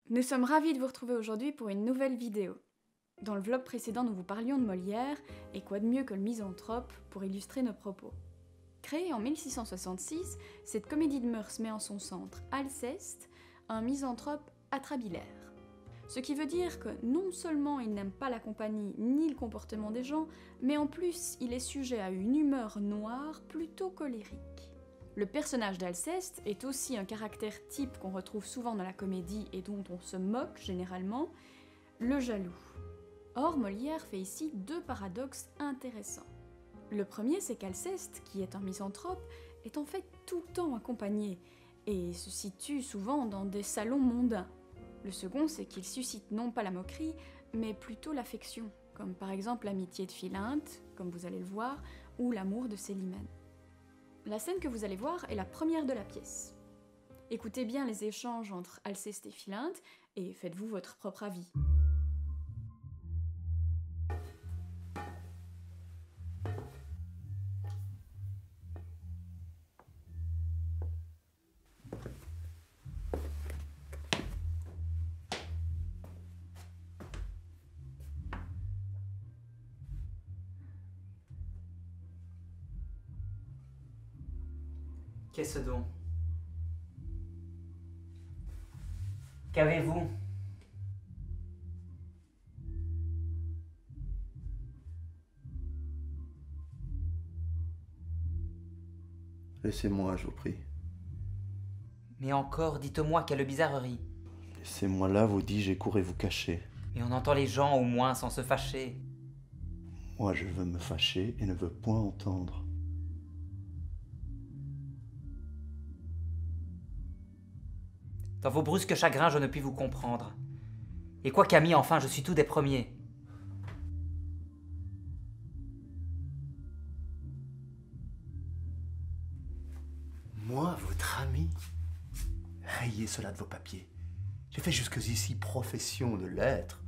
Nous sommes ravis de vous retrouver aujourd'hui pour une nouvelle vidéo. Dans le vlog précédent, nous vous parlions de Molière, et quoi de mieux que le misanthrope pour illustrer nos propos. Créée en 1666, cette comédie de mœurs met en son centre Alceste, un misanthrope atrabilaire. Ce qui veut dire que non seulement il n'aime pas la compagnie ni le comportement des gens, mais en plus il est sujet à une humeur noire plutôt colérique. Le personnage d'Alceste est aussi un caractère type qu'on retrouve souvent dans la comédie et dont on se moque généralement, le jaloux. Or, Molière fait ici deux paradoxes intéressants. Le premier, c'est qu'Alceste, qui est un misanthrope, est en fait tout le temps accompagné, et se situe souvent dans des salons mondains. Le second, c'est qu'il suscite non pas la moquerie, mais plutôt l'affection, comme par exemple l'amitié de Philinte, comme vous allez le voir, ou l'amour de Célimène. La scène que vous allez voir est la première de la pièce. Écoutez bien les échanges entre Alceste et Philinte, et faites-vous votre propre avis. Qu'est-ce donc? Qu'avez-vous? Laissez-moi, je vous prie. Mais encore, dites-moi, quelle bizarrerie. Laissez-moi là, vous dis-je, et courez vous cacher. Et on entend les gens au moins sans se fâcher. Moi, je veux me fâcher et ne veux point entendre. Dans vos brusques chagrins, je ne puis vous comprendre. Et quoi qu'ami, enfin, je suis tout des premiers. Moi, votre ami? Rayez cela de vos papiers. J'ai fait jusqu'ici profession de l'être.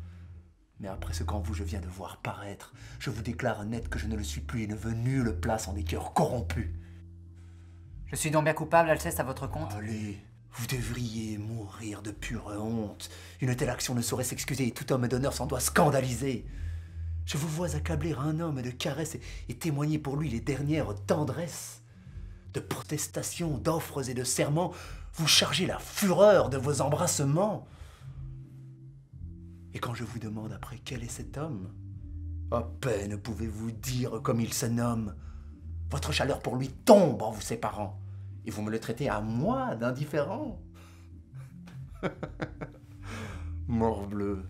Mais après ce qu'en vous je viens de voir paraître, je vous déclare net que je ne le suis plus et ne veux nulle place en des cœurs corrompus. Je suis donc bien coupable, Alceste, à votre compte? Allez, vous devriez mourir de pure honte. Une telle action ne saurait s'excuser et tout homme d'honneur s'en doit scandaliser. Je vous vois accabler un homme de caresses et témoigner pour lui les dernières tendresses. De protestations, d'offres et de serments, vous chargez la fureur de vos embrassements. Et quand je vous demande après quel est cet homme, à peine pouvez-vous dire comme il se nomme. Votre chaleur pour lui tombe en vous séparant, et vous me le traitez à moi d'indifférent. Morbleu,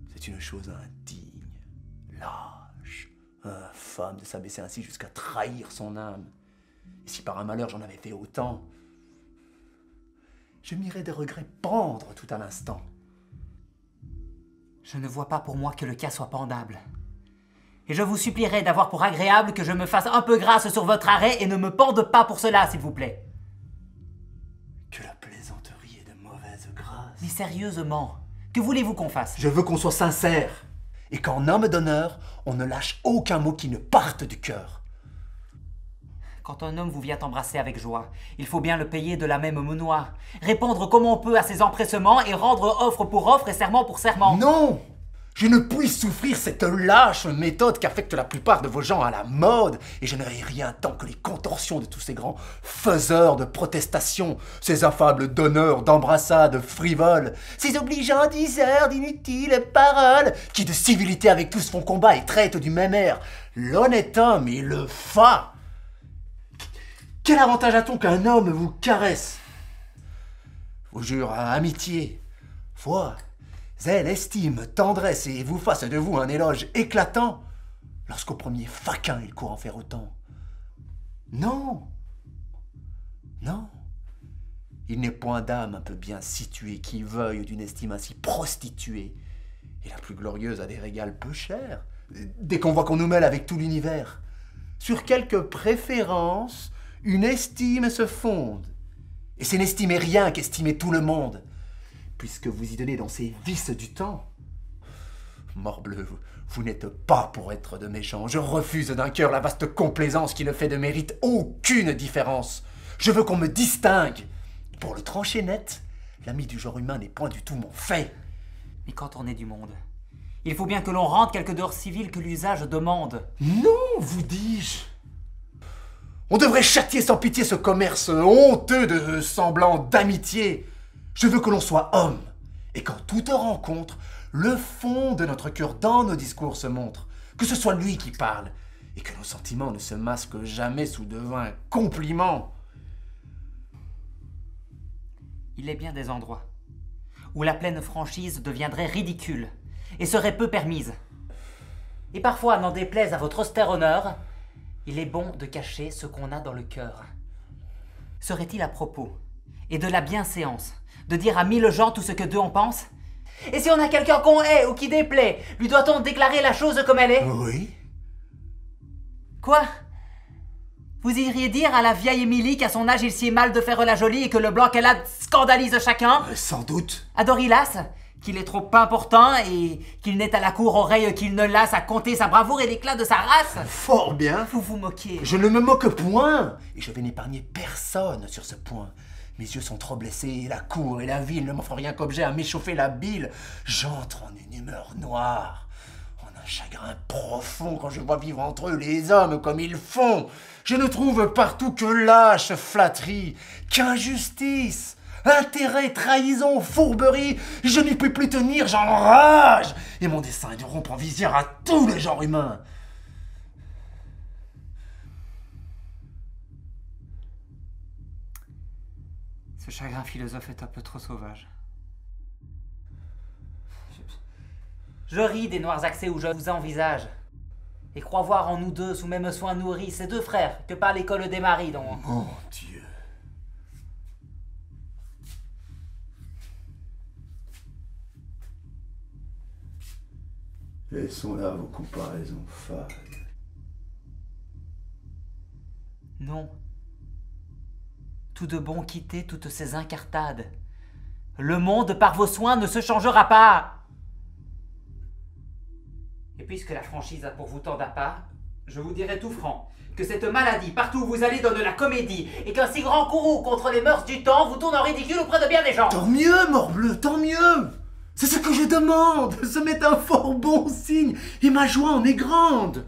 c'est une chose indigne, lâche, infâme de s'abaisser ainsi jusqu'à trahir son âme. Et si par un malheur j'en avais fait autant, je m'irais de regret pendre tout à l'instant. Je ne vois pas pour moi que le cas soit pendable. Et je vous supplierai d'avoir pour agréable que je me fasse un peu grâce sur votre arrêt et ne me pende pas pour cela, s'il vous plaît. Que la plaisanterie est de mauvaise grâce. Mais sérieusement, que voulez-vous qu'on fasse? Je veux qu'on soit sincère, et qu'en homme d'honneur, on ne lâche aucun mot qui ne parte du cœur. Quand un homme vous vient embrasser avec joie, il faut bien le payer de la même monnaie, répondre comme on peut à ses empressements et rendre offre pour offre et serment pour serment. Non! Je ne puis souffrir cette lâche méthode qu'affecte la plupart de vos gens à la mode, et je n'aurai rien tant que les contorsions de tous ces grands faiseurs de protestations, ces affables donneurs d'embrassades frivoles, ces obligeants diseurs d'inutiles paroles, qui de civilité avec tous font combat et traitent du même air l'honnête homme et le fat. Quel avantage a-t-on qu'un homme vous caresse, vous jure à amitié, foi, zèle, estime, tendresse et vous fasse de vous un éloge éclatant, lorsqu'au premier faquin il court en faire autant? Non, non, il n'est point d'âme un peu bien située qui veuille d'une estime ainsi prostituée, et la plus glorieuse a des régals peu chers, dès qu'on voit qu'on nous mêle avec tout l'univers. Sur quelque préférence, une estime se fonde, et c'est n'estimer rien qu'estimer tout le monde, puisque vous y donnez dans ces vices du temps. Morbleu, vous n'êtes pas pour être de méchants. Je refuse d'un cœur la vaste complaisance qui ne fait de mérite aucune différence. Je veux qu'on me distingue. Pour le trancher net, L'ami du genre humain n'est point du tout mon fait. Mais quand on est du monde, il faut bien que l'on rende quelques deures civiles que l'usage demande. Non, vous dis-je. On devrait châtier sans pitié ce commerce honteux de semblant d'amitié. Je veux que l'on soit homme, et qu'en toute rencontre, le fond de notre cœur dans nos discours se montre. Que ce soit lui qui parle, et que nos sentiments ne se masquent jamais sous de vains compliments. Il est bien des endroits où la pleine franchise deviendrait ridicule et serait peu permise. Et parfois, n'en déplaise à votre austère honneur, il est bon de cacher ce qu'on a dans le cœur. Serait-il à propos, et de la bienséance, de dire à 1000 gens tout ce que d'eux en pensent? Et si on a quelqu'un qu'on hait ou qui déplaît, lui doit-on déclarer la chose comme elle est? Oui. Quoi? Vous iriez dire à la vieille Émilie qu'à son âge il s'y est mal de faire la jolie et que le blanc qu'elle a scandalise chacun? Sans doute. À Dorylas, qu'il est trop important et qu'il n'est à la cour oreille qu'il ne lasse à compter sa bravoure et l'éclat de sa race? Fort bien. Vous vous moquez. Je ne me moque point, et je vais n'épargner personne sur ce point. Mes yeux sont trop blessés, et la cour et la ville ne m'offrent rien qu'objet à m'échauffer la bile. J'entre en une humeur noire, en un chagrin profond quand je vois vivre entre eux les hommes comme ils font. Je ne trouve partout que lâche flatterie, qu'injustice, intérêt, trahison, fourberie. Je n'y peux plus tenir, j'enrage, et mon dessein est de rompre en visière à tous les genres humains. Ce chagrin philosophe est un peu trop sauvage. Je ris des noirs accès où je vous envisage, et crois voir en nous deux, sous même soin nourris, ces deux frères que par l'école des maris dont... Mon Dieu. Laissons là vos comparaisons fades. Non. Tout de bon quittez toutes ces incartades. Le monde, par vos soins, ne se changera pas. Et puisque la franchise a pour vous tant d'appât, je vous dirai tout franc que cette maladie, partout où vous allez, donne la comédie, et qu'un si grand courroux contre les mœurs du temps vous tourne en ridicule auprès de bien des gens. Tant mieux, morbleu, tant mieux. C'est ce que je demande. Ce m'est un fort bon signe, et ma joie en est grande.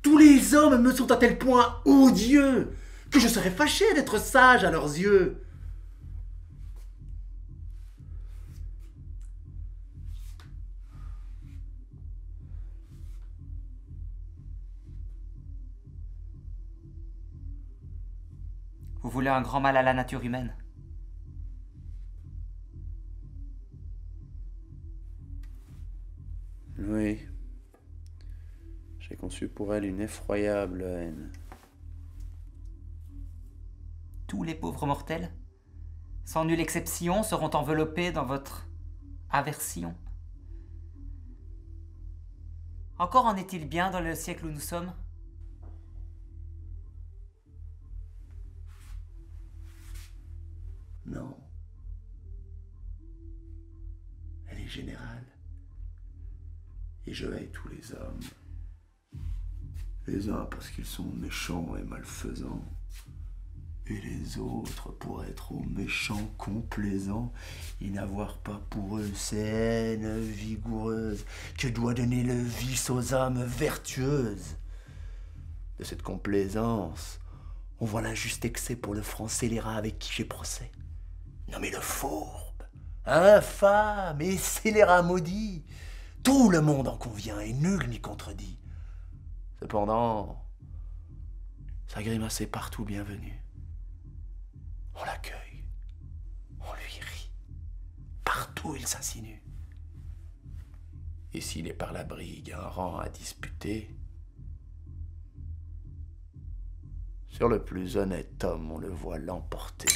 Tous les hommes me sont à tel point odieux que je serais fâché d'être sage à leurs yeux. Vous voulez un grand mal à la nature humaine? Oui. J'ai conçu pour elle une effroyable haine. Tous les pauvres mortels, sans nulle exception, seront enveloppés dans votre aversion. Encore en est-il bien dans le siècle où nous sommes? Non. Elle est générale. Et je hais tous les hommes. Les uns parce qu'ils sont méchants et malfaisants. Et les autres pour être aux méchants complaisants et n'avoir pas pour eux ces haines vigoureuses que doit donner le vice aux âmes vertueuses. De cette complaisance, on voit l'injuste excès pour le franc scélérat avec qui j'ai procès. Nommez-le fourbe, infâme et scélérat maudit. Tout le monde en convient et nul n'y contredit. Cependant, sa grimace est partout bienvenue. On l'accueille, on lui rit, partout il s'insinue. Et s'il est par la brigue un rang à disputer, sur le plus honnête homme on le voit l'emporter.